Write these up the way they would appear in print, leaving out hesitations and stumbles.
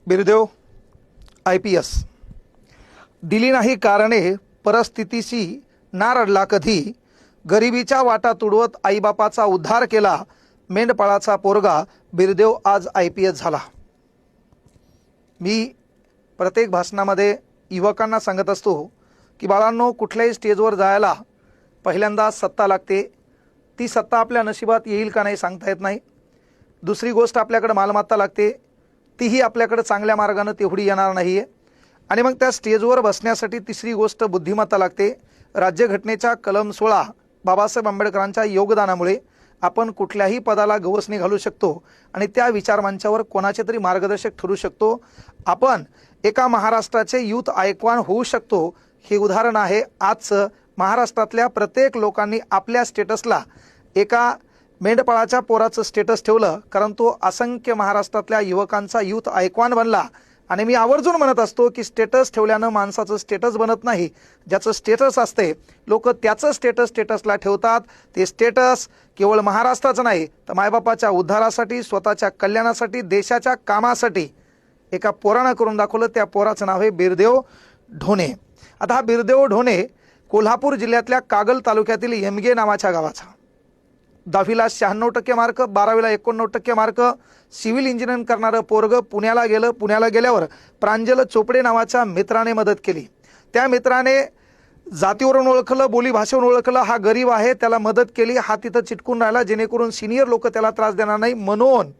Birdev IPS दिली नाही कारणे परिस्थितीशी ना रडला कधी, गरिबीच्या वाटा तुडवत आईबापाचा उद्धार केला, मेंढपाळाचा पोरगा बिरदेव आज IPS झाला। मी प्रत्येक भाषणामध्ये युवकांना सांगत असतो की बाळांनो, कुठल्याही स्टेजवर जायला पहिल्यांदा सत्ता लागते। ती सत्ता आपल्या नशिबात येईल का नाही सांगता येत नाही। दुसरी गोष्ट आपल्याकडे मालमत्ता लागते, तीही आपल्याकडे चांगल्या मार्गाने तेवढी येणार नाहीये। आणि मग त्या स्टेजवर बसण्यासाठी तिसरी गोष्ट बुद्धिमत्ता लागते। राज्यघटनेच्या कलम 16 बाबासाहेब आंबेडकरांच्या योगदानामुळे आपण कुठल्याही पदाला गवसणी घालू शकतो आणि त्या विचारमंचावर कोणाचे तरी मार्गदर्शक ठरू शकतो। आपण एका महाराष्ट्राचे यूथ आयकॉन होऊ शकतो। हे उदाहरण आहे आजचं। महाराष्ट्रातल्या प्रत्येक लोकांनी आपल्या स्टेटसला एका मेंढपाळाच्या पोराचं स्टेटस ठेवलं, कारण तो असंख्य महाराष्ट्रातल्या युवकांचा यूथ आयकॉन बनला। आणि मी आवर्जून म्हणत असतो की स्टेटस ठेवल्यानं माणसाचं स्टेटस बनत नाही। ज्याचं स्टेटस असते लोक त्याचं स्टेटसला ठेवतात। ते स्टेटस केवळ महाराष्ट्राचं नाही तर मायबापाच्या उद्धारासाठी, स्वतःच्या कल्याणासाठी, देशाच्या कामासाठी एका पोरानं करून दाखवलं। त्या पोराचं नाव आहे बिरदेव ढोणे। आता हा बिरदेव ढोणे कोल्हापूर जिल्ह्यातल्या कागल तालुक्यातील येमगे नावाच्या गावाचा। 10वीला 96% मार्क, 12वीला 89% मार्क, सिव्हिल इंजिनिअरिंग करणारं पोरग पुण्याला गेलं। पुण्याला गेल्यावर प्रांजल चोपडे नावाच्या मित्राने मदत केली। त्या मित्राने जातीवरून ओळखलं, बोली भाषेवरून ओळखलं, हा गरीब आहे, त्याला मदत केली। हा तिथं चिटकून राहिला जेणेकरून सिनियर लोक त्याला त्रास देणार नाही म्हणून।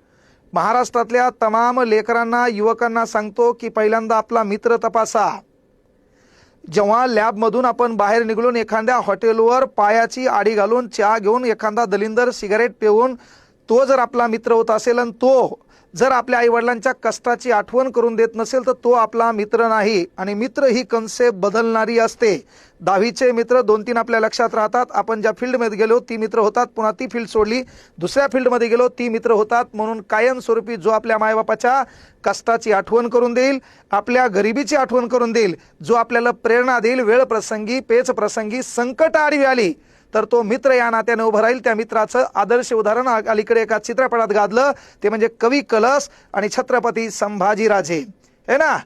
महाराष्ट्रातल्या तमाम लेकरांना, युवकांना सांगतो की पहिल्यांदा आपला मित्र तपासा। जेव्हा लॅबमधून आपण बाहेर निघून एखाद्या हॉटेलवर पायाची आडी घालून चहा घेऊन एखादा दलिंदर सिगारेट पिऊन तो जर आपला मित्र होत असेल आणि तो जर आपल्या आईवडिलांच्या कष्टाची आठवण करून देत नसेल तर तो आपला मित्र नाही। आणि मित्र ही कन्सेप्ट बदलणारी असते। 10वीचे मित्र 2-3 आपल्या लक्षात राहतात। आपण ज्या फील्डमध्ये गेलो ती मित्र होतात, पुन्हा ती फील्ड सोडली, दुसऱ्या फील्डमध्ये गेलो ती मित्र होतात। म्हणून कायमस्वरूपी जो आपल्या मायबापाच्या कष्टाची आठवण करून देईल, आपल्या गरिबीची आठवण करून देईल, जो आपल्याला प्रेरणा देईल, वेळ प्रसंगी, पेच प्रसंगी, संकट आडवी आली तर तो मित्र या नात्याने उभं राहील। त्या मित्राचं आदर्श उदाहरण अलीकडे एका चित्रपटात गाजलं, ते म्हणजे कवी कलश आणि छत्रपती संभाजीराजे है ना।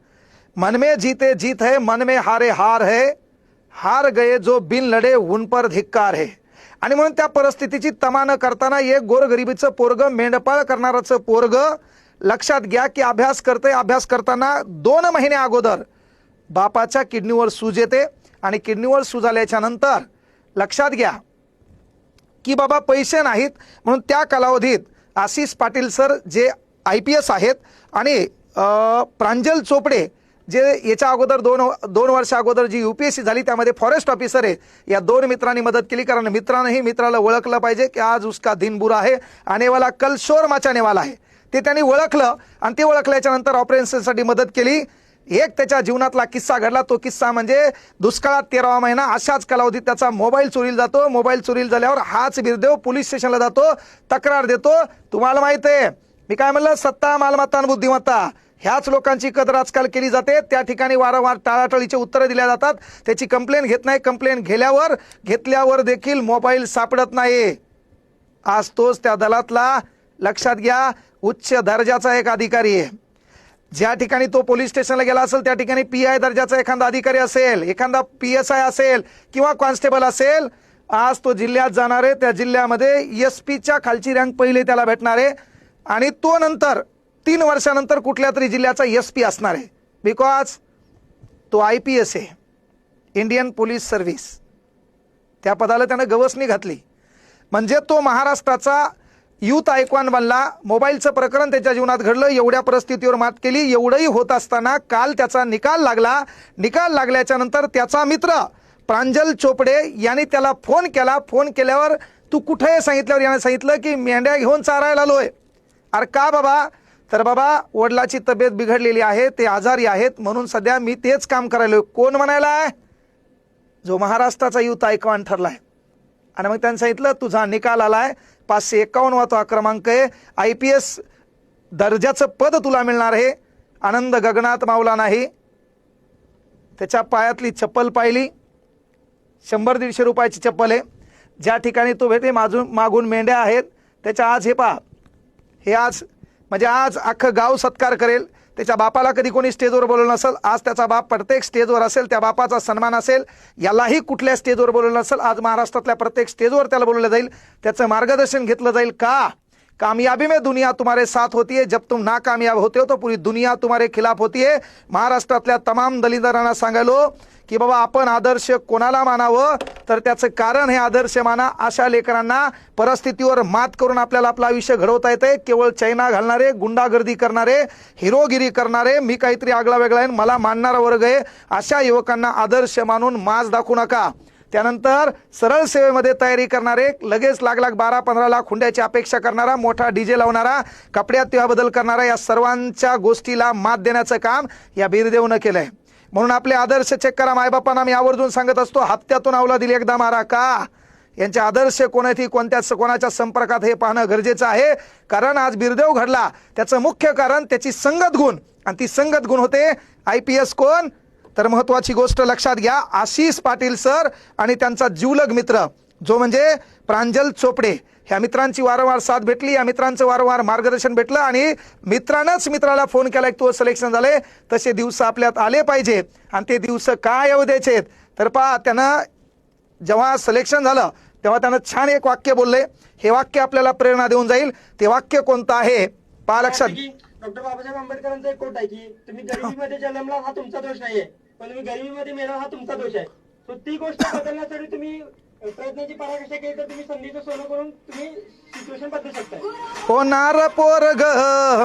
मन में जीते जीत है, मन में हारे हार है, हार गए जो बिन लढे उन पर धिक्कार है। आणि म्हणून त्या परिस्थितीची तमा न करताना एक गोरगरिबीचं पोरग, मेंढपाळ करणाराचं पोरग लक्षात घ्या की अभ्यास करते। अभ्यास करताना 2 महिने अगोदर बापाच्या किडनीवर सूज येते आणि किडनीवर सूज आल्याच्या नंतर लक्षात घ्या की बाबा पैसे नाहीत म्हणून त्या कालावधीत आशिष पाटील सर जे IPS आहेत आणि प्रांजल चोपडे जे याच्या अगोदर दोन वर्ष अगोदर जी UPSC झाली त्यामध्ये फॉरेस्ट ऑफिसर आहे, या 2 मित्रांनी मदत केली। कारण मित्रांनी मित्राला ओळखलं पाहिजे की आज उसका दिन बुरा है, आने वाला कल शोर मचाने वाला है। ते त्यांनी ओळखलं आणि ते ओळखल्याच्या नंतर ऑपरेशनसाठी मदत केली। एक त्याच्या जीवनातला किस्सा घडला। तो किस्सा म्हणजे दुष्काळात 13वा महिना अशाच कालावधीत त्याचा मोबाईल चोरीला जातो। मोबाईल चोरीला झाल्यावर हाच बिरदेव पोलीस स्टेशनला जातो, तक्रार देतो। तुम्हाला माहित आहे मी काय म्हणलं, सत्ता, मालमत्ता आणि बुद्धिमत्ता ह्याच लोकांची कदर आजकाल केली जाते। त्या ठिकाणी वारंवार टाळाटाळीचे उत्तरं दिल्या जातात। त्याची कंप्लेंट घेत नाही, कंप्लेंट घेतल्यावर देखील मोबाईल सापडत नाही। आज तोच त्या दलातला लक्षात घ्या उच्च दर्जाचा एक अधिकारी आहे। ज्या ठिकाणी तो पोलीस स्टेशनला गेला असेल त्या ठिकाणी PI दर्जाचा एखादा अधिकारी असेल, एखादा PSI असेल किंवा कॉन्स्टेबल असेल। आज तो जिल्ह्यात जाणार आहे, त्या जिल्ह्यामध्ये SP खालची रँक पहिले त्याला भेटणार आहे आणि तो नंतर 3 वर्षानंतर कुठल्या तरी जिल्ह्याचा SP असणार आहे। बिकॉज तो IPS आहे, इंडियन पोलीस सर्व्हिस। त्या पदाला त्यानं गवसणी घातली म्हणजे तो महाराष्ट्राचा यूथ आयकॉन बनला। मोबाईलचं प्रकरण त्याच्या जीवनात घडलं, एवढ्या परिस्थितीवर मात केली। एवढंही होत असताना काल त्याचा निकाल लागला। निकाल लागल्याच्या नंतर त्याचा मित्र प्रांजल चोपडे यांनी त्याला फोन केला। फोन केल्यावर तू कुठे आहे सांगितल्यावर याने सांगितलं की मेंढ्या घेऊन चारायला आलोय। अरे का बाबा? तर बाबा वडिलाची तब्येत बिघडलेली आहे, ते आजारी आहेत म्हणून सध्या मी तेच काम करायलोय। कोण म्हणायलाय? जो महाराष्ट्राचा यूथ आयकॉन ठरलाय। आणि मग त्यांनी सांगितलं तुझा निकाल आलाय, 551वा क्रमांक आहे, IPS दर्जाचं पद तुला मिळणार आहे। आनंद गगनात मावला नाही। त्याच्या पायातली चप्पल पाहिली, 100-150 रुपयाची चप्पल आहे। ज्या ठिकाणी तो भेटे मागून मेंढ्या आहेत त्याच्या आज हे पहा, हे आज म्हणजे आज अख्खं गाव सत्कार करेल। त्याच्या बापाला कधी कोणी स्टेजवर बोलवलं नसेल, आज त्याचा बाप प्रत्येक स्टेजवर असेल, त्या बापाचा सन्मान असेल, यालाही कुठल्या स्टेजवर बोलवलं नसेल, आज महाराष्ट्रातल्या प्रत्येक स्टेजवर त्याला बोलवलं जाईल, त्याचं मार्गदर्शन घेतलं जाईल. का? कामयाबी में दुनिया तुम्हारे साथ होती है, जब तुम नाकामयाब होते हो तो पूरी दुनिया तुम्हारे खिलाफ होती है. महाराष्ट्रातल्या तमाम दलिंदरांना सांगायलो की बाबा आपण आदर्श कोणाला मानावं, तर त्याचं कारण हे आदर्श माना. अशा लेकरांना परिस्थितीवर मात करून आपल्याला आपलं आयुष्य घडवता येते. केवळ चैना घालणारे, गुंडागर्दी करणारे, हिरोगिरी करणारे, मी काहीतरी आगळा वेगळा आहे मला मानणारा वर्ग आहे, अशा युवकांना आदर्श मानून माज दाखवू नका. त्यानंतर सरळ सेवेमध्ये तयारी करणारे, लगेच लाख 12-15 लाख हुंड्याची अपेक्षा करणारा, मोठा डीजे लावणारा, कपड्यात तेव्हा बदल करणारा, या सर्वांच्या गोष्टीला मात देण्याचं काम या बिरदेवनं केलंय. म्हणून आपले आदर्श चेक करा. मायबापांना मी आवर्जून सांगत असतो, हप्त्यातून अवलादीला एकदा मारा. का? यांचे आदर्श कोणाची कोणाच्या संपर्कात हे पाहणं गरजेचं आहे. कारण आज बिरदेव घडला त्याचं मुख्य कारण त्याची संगत गुण, आणि ती संगत गुण होते IPS कोण? तर महत्वाची गोष्ट लक्षात घ्या, आशिष पाटील सर आणि त्यांचा जीवलग मित्र जो म्हणजे प्रांजल चोपडे. ह्या मित्रांची वारंवार साथ भेटली, या मित्रांचं वारंवार मार्गदर्शन भेटलं, आणि मित्रानंच मित्राला फोन केला की तो सिलेक्शन झाले. तसे दिवस आपल्यात आले पाहिजे. आणि ते दिवस काय येऊ द्यायचे? तर पहा, त्यानं जेव्हा सिलेक्शन झालं तेव्हा त्यानं छान एक वाक्य बोलले. हे वाक्य आपल्याला प्रेरणा देऊन जाईल. ते वाक्य कोणतं आहे पहा लक्षात. डॉक्टर बाबासाहेब आंबेडकरांचा एक कोट आहे की तुम्ही गरिबीमध्ये जन्मला हा तुमचा दोष नाहीये, पण तुम्ही गरिबीमध्ये मेला हा तुमचा दोष आहे. तर ती गोष्ट बदलण्यासाठी तुम्ही प्रयत्नाची पराकाष्ठा केली तर तुम्ही संधीचं सोनं करून तुम्ही सिच्युएशन बदलू शकताय. होणार पोरग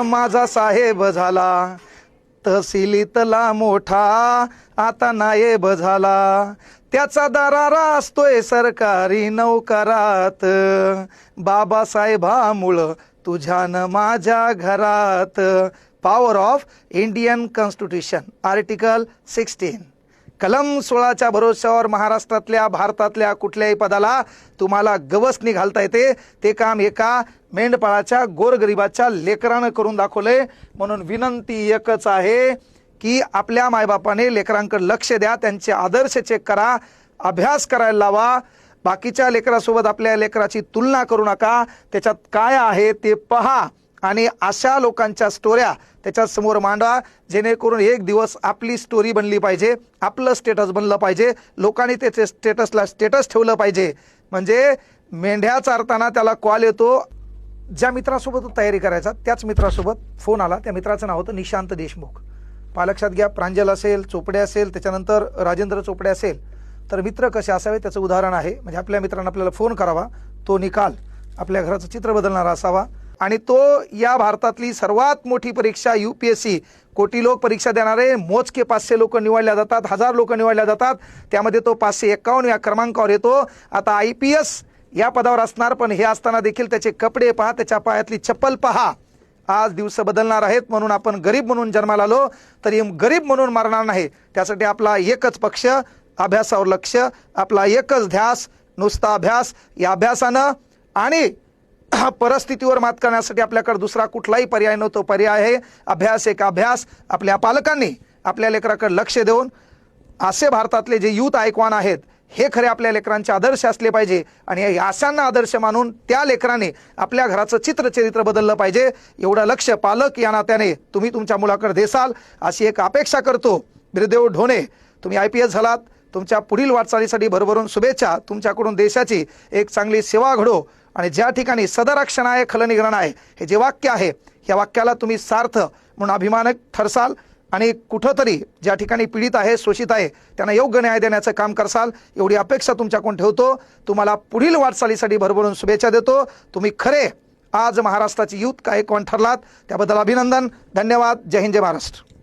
माझा साहेब झाला, तहसीलीतला मोठा आता नायब झाला, त्याचा दरारा असतोय सरकारी नौकरात, बाबासाहेबामुळं तुझ्यानं माझ्या घरात. Power of Indian constitution, article 16. कलम 16च्या भरोश्यावर महाराष्ट्रातल्या, भारतातल्या कुठल्याही पदाला तुम्हाला गवसणी घालता येते. ते काम एका मेंढपाळाच्या गोरगरिबाच्या लेकरानं करून दाखवलंय. म्हणून विनंती एकच आहे की आपल्या मायबापाने लेकरांकडे लक्ष द्या, त्यांचे आदर्श चेक करा, अभ्यास करायला लावा. बाकीच्या लेकरासोबत आपल्या लेकराची तुलना करू नका. त्याच्यात काय आहे ते पहा आणि अशा लोकांच्या स्टोऱ्या त्याच्या समोर मांडा, जेणेकरून एक दिवस आपली स्टोरी बनली पाहिजे, आपलं स्टेटस बनलं पाहिजे, लोकांनी त्याचे स्टेटसला स्टेटस ठेवलं पाहिजे. म्हणजे मेंढ्या चारताना त्याला कॉल येतो, ज्या मित्रासोबत तयारी करायचा त्याच मित्रासोबत फोन आला. त्या मित्राचं नाव होतं निशांत देशमुख. पहा लक्षात घ्या, प्रांजल असेल, चोपडे असेल, त्याच्यानंतर राजेंद्र चोपडे असेल, तर मित्र कसे असावे त्याचं उदाहरण आहे. म्हणजे आपल्या मित्रांना आपल्याला फोन करावा, तो निकाल आपल्या घराचं चित्र बदलणारा असावा. आणि तो या भारतातली सर्वात मोठी परीक्षा UPSC, कोटी लोक परीक्षा देणारे मोजके 500 लोक निवडल्या जातात, 1000 लोक निवडल्या जातात, त्यामध्ये तो 551 या क्रमांकावर येतो. आता IPS या पदावर असणार, पण हे असताना देखील त्याचे कपडे पहा, त्याच्या पायातली चप्पल पहा. आज दिवस बदलणार आहेत. म्हणून आपण गरीब म्हणून जन्माला आलो तरी गरीब म्हणून मरणार नाही. त्यासाठी आपला एकच पक्ष, अभ्यासावर लक्ष, आपला एकच ध्यास, नुसता अभ्यास. या अभ्यासानं आणि परिस्थितीवर मात करण्यासाठी आपल्याकडे दुसरा कुठलाही पर्याय नव्हतो. पर्याय आहे अभ्यास. एक अभ्यास. आपल्या पालकांनी आपल्या लेकराकडे लक्ष देऊन असे भारतातले जे यूथ आयकॉन आहेत हे खरे आपल्या लेकरांचे आदर्श असले पाहिजे. आणि अशांना आदर्श मानून त्या लेकराने आपल्या घराचं चित्रचरित्र बदललं पाहिजे. एवढं लक्ष पालक या नात्याने तुम्ही तुमच्या मुलाकडे देसाल अशी एक अपेक्षा करतो. बिरदेव ढोणे, तुम्ही IPS झालात. तुमच्या पुढील वाटचालीसाठी भरभरून शुभेच्छा. तुमच्याकडून देशाची एक चांगली सेवा घडो. आणि ज्या ठिकाणी सदरक्षण आहे खलनिग्रहण आहे हे जे वाक्य आहे, या वाक्याला तुम्ही सार्थ म्हणून अभिमानक ठरसाल. आणि कुठंतरी ज्या ठिकाणी पीडित आहे, शोषित आहे, त्यांना योग्य न्याय देण्याचं काम करसाल, एवढी अपेक्षा तुमच्याकडून ठेवतो. तुम्हाला पुढील वाटचालीसाठी भरभरून शुभेच्छा देतो. तुम्ही खरे आज महाराष्ट्राची यूथ आयकॉन ठरलात, त्याबद्दल अभिनंदन. धन्यवाद. जय हिंद, जय महाराष्ट्र.